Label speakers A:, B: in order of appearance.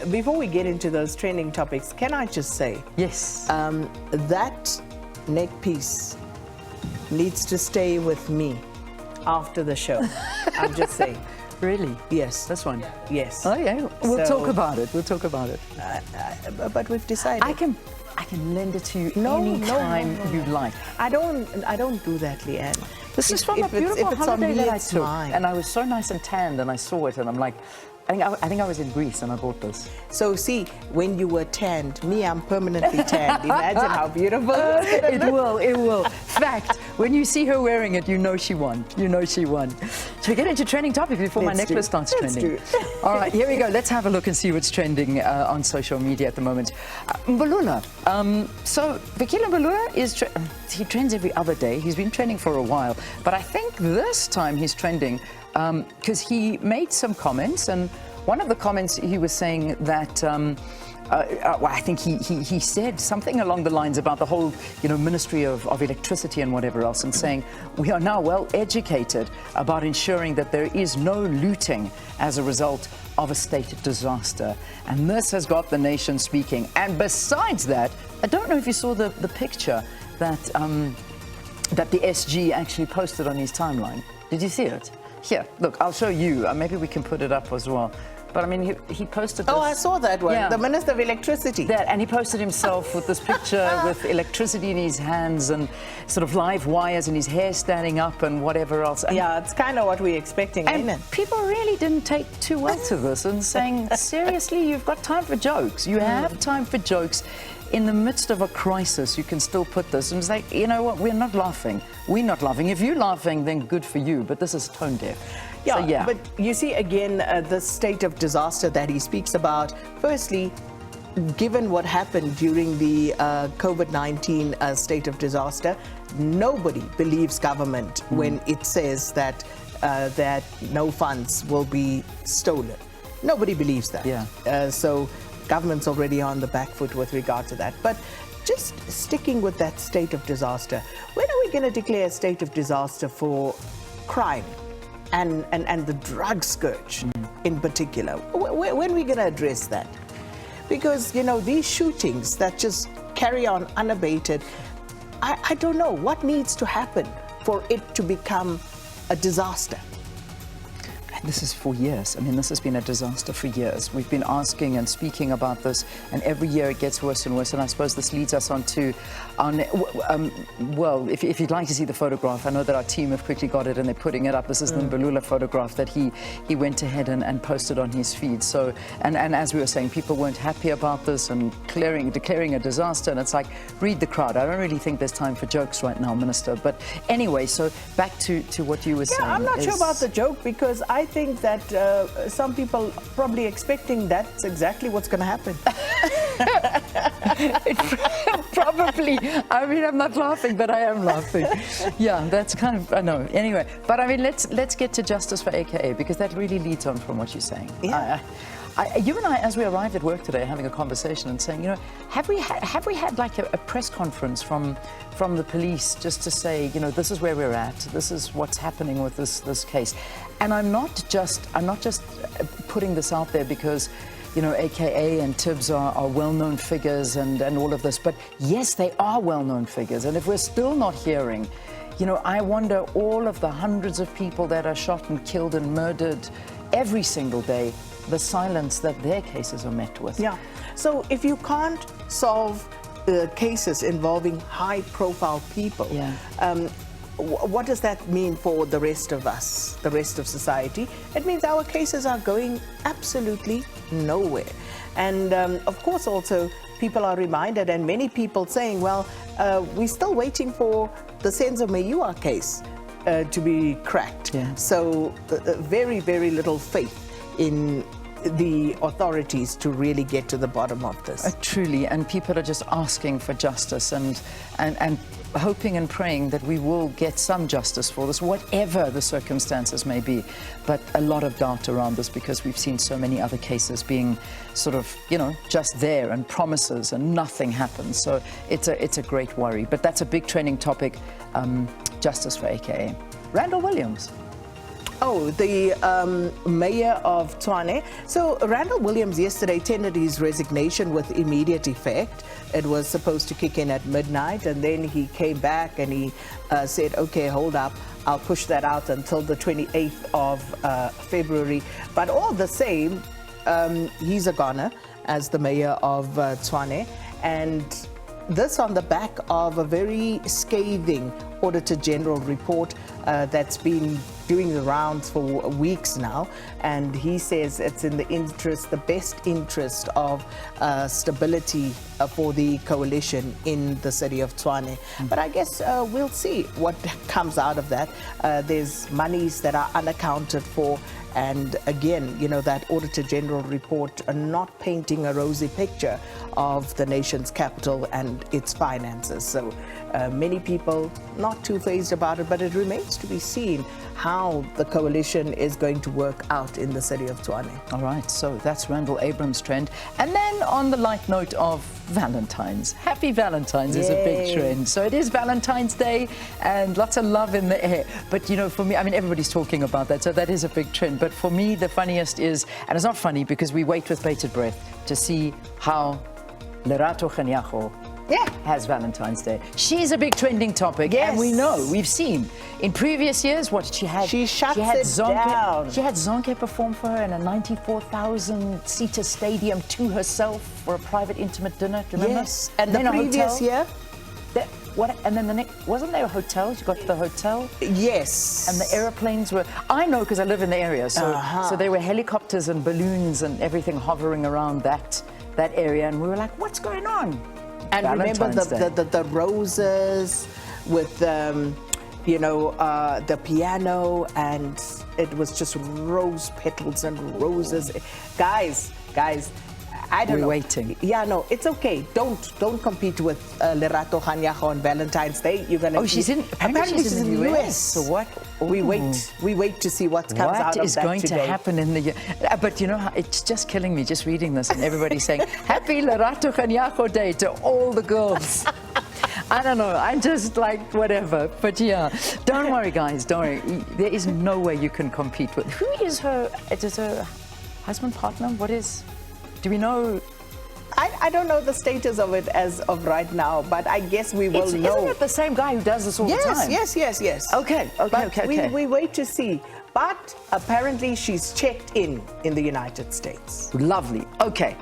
A: before we get into those trending topics, can I just say,
B: yes,
A: that neck piece needs to stay with me after the show. I'm just saying.
B: Really?
A: Yes.
B: This one?
A: Yes.
B: Oh yeah. We'll talk about it. We'll talk about it.
A: But we've decided.
B: I can lend it to you anytime you like.
A: I don't do that, Leanne.
B: This is from a beautiful holiday that I took,
A: mine.
B: and I was so nice and tanned, and I saw it, and I'm like, I think I was in Greece, and I bought this.
A: So see, when you were tanned, me, I'm permanently tanned. Imagine how beautiful
B: it will. It will. Fact, when you see her wearing it, you know she won. You know she won. Should we get into trending topics before my necklace starts trending? All right, here we go. Let's have a look and see what's trending on social media at the moment. Mbulula. So Vikile Mbulula is he trends every other day. He's been trending for a while, but I think this time he's trending because he made some comments, and one of the comments he was saying that well, I think he said something along the lines about the whole, Ministry of Electricity and whatever else, and saying we are now well educated about ensuring that there is no looting as a result of a state of disaster, and this has got the nation speaking. And besides that, I don't know if you saw the picture that that the SG actually posted on his timeline. Did you see it? Here, look, I'll show you. Maybe we can put it up as well. But I mean, he posted this.
A: Oh, I saw that one.
B: Yeah.
A: The Minister of Electricity.
B: That, and he posted himself with this picture with electricity in his hands and sort of live wires and his hair standing up and whatever else. And
A: yeah, it's kind of what we're expecting,
B: and
A: ain't it?
B: people really didn't take too well to this and saying, seriously, you've got time for jokes. You have time for jokes. In the midst of a crisis, you can still put this. And it's like, you know what, we're not laughing. We're not laughing. If you're laughing, then good for you. But this is tone deaf.
A: Yeah,
B: so, yeah.
A: But you see, again, the state of disaster that he speaks about, firstly, given what happened during the COVID-19 state of disaster, nobody believes government when it says that that no funds will be stolen. Nobody believes that.
B: Yeah.
A: So government's already on the back foot with regard to that. But just sticking with that state of disaster, when are we going to declare a state of disaster for crime and the drug scourge in particular? When are we going to address that? Because, these shootings that just carry on unabated, I don't know what needs to happen for it to become a disaster.
B: This is for years. I mean, this has been a disaster for years. We've been asking and speaking about this, and every year it gets worse and worse. And I suppose this leads us on to, well, if you'd like to see the photograph, I know that our team have quickly got it and they're putting it up. This is the Mbulula photograph that he went ahead and posted on his feed. So, and as we were saying, people weren't happy about this and declaring a disaster. And it's like, read the crowd. I don't really think there's time for jokes right now, Minister. But anyway, so back to what you were saying.
A: I'm not sure about the joke, because I think that some people probably expecting that's exactly what's going to happen.
B: Probably. I mean, I'm not laughing, but I am laughing. Yeah, that's kind of, I know. Anyway, but I mean, let's get to justice for AKA, because that really leads on from what you're saying.
A: Yeah.
B: You and I, as we arrived at work today, having a conversation and saying, have we had like a press conference from the police just to say, this is where we're at, this is what's happening with this case. And I'm not just putting this out there because, AKA and Tibbs are well-known figures and all of this, but yes, they are well-known figures. And if we're still not hearing, I wonder all of the hundreds of people that are shot and killed and murdered every single day, the silence that their cases are met with.
A: Yeah. So if you can't solve cases involving high-profile people, what does that mean for the rest of us, the rest of society? It means our cases are going absolutely nowhere. And of course, also, people are reminded, and many people saying, well, we're still waiting for the Senzo Mayua case to be cracked.
B: Yeah.
A: So very, very little faith in the authorities to really get to the bottom of this.
B: Truly, and people are just asking for justice and hoping and praying that we will get some justice for this, whatever the circumstances may be. But a lot of doubt around this, because we've seen so many other cases being sort of, just there and promises and nothing happens. So it's a great worry. But that's a big trending topic, justice for AKA. Randall Williams.
A: Oh, the mayor of Tshwane. So Randall Williams yesterday tendered his resignation with immediate effect. It was supposed to kick in at midnight, and then he came back and he said, okay, hold up, I'll push that out until the 28th of February. But all the same, he's a goner as the mayor of Tshwane, and this on the back of a very scathing Auditor General report that's been doing the rounds for weeks now, and he says it's in the best interest of stability for the coalition in the city of Tshwane. But I guess we'll see what comes out of that. There's monies that are unaccounted for, and again, you know, that Auditor General report are not painting a rosy picture of the nation's capital and its finances. So many people not too fazed about it, but it remains to be seen how the coalition is going to work out in the city of Tshwane.
B: All right, so that's Randall Abrams' trend. And then on the light note of Valentine's, Happy Valentine's is a big trend. So it is Valentine's Day and lots of love in the air. But you know, for me, I mean, everybody's talking about that, so that is a big trend. But for me, the funniest is, and it's not funny because we wait with bated breath to see how Lerato Kganyago has Valentine's Day. She's a big trending topic, and we know, we've seen in previous years what she had.
A: She shuts it down.
B: She had Zonke perform for her in a 94,000-seater stadium to herself for a private, intimate dinner. Do you remember?
A: Yes, and the previous year.
B: And then the next, wasn't there a hotel? She got to the hotel.
A: Yes.
B: And the airplanes were, I know because I live in the area, so so there were helicopters and balloons and everything hovering around that area, and we were like, what's going on?
A: And remember the roses with you know, the piano, and it was just rose petals and roses. Guys, I don't know.
B: We're waiting.
A: Yeah, no, it's okay. Don't compete with Lerato Kganyago on Valentine's Day. You're gonna.
B: Oh, she's in. Apparently she's in the US. So what?
A: Ooh. We wait to see what comes out of that today.
B: What is going to happen in the? But you know, it's just killing me just reading this, and everybody's saying Happy Lerato Kganyago Day to all the girls. I don't know. I'm just like whatever. But yeah, don't worry, guys. Don't worry. There is no way you can compete with. Who is her? Is her husband, partner? What is? Do we know?
A: I don't know the status of it as of right now, but I guess we will know.
B: Isn't it the same guy who does this all the time?
A: Yes.
B: Okay.
A: We wait to see. But apparently she's checked in the United States.
B: Lovely. Okay.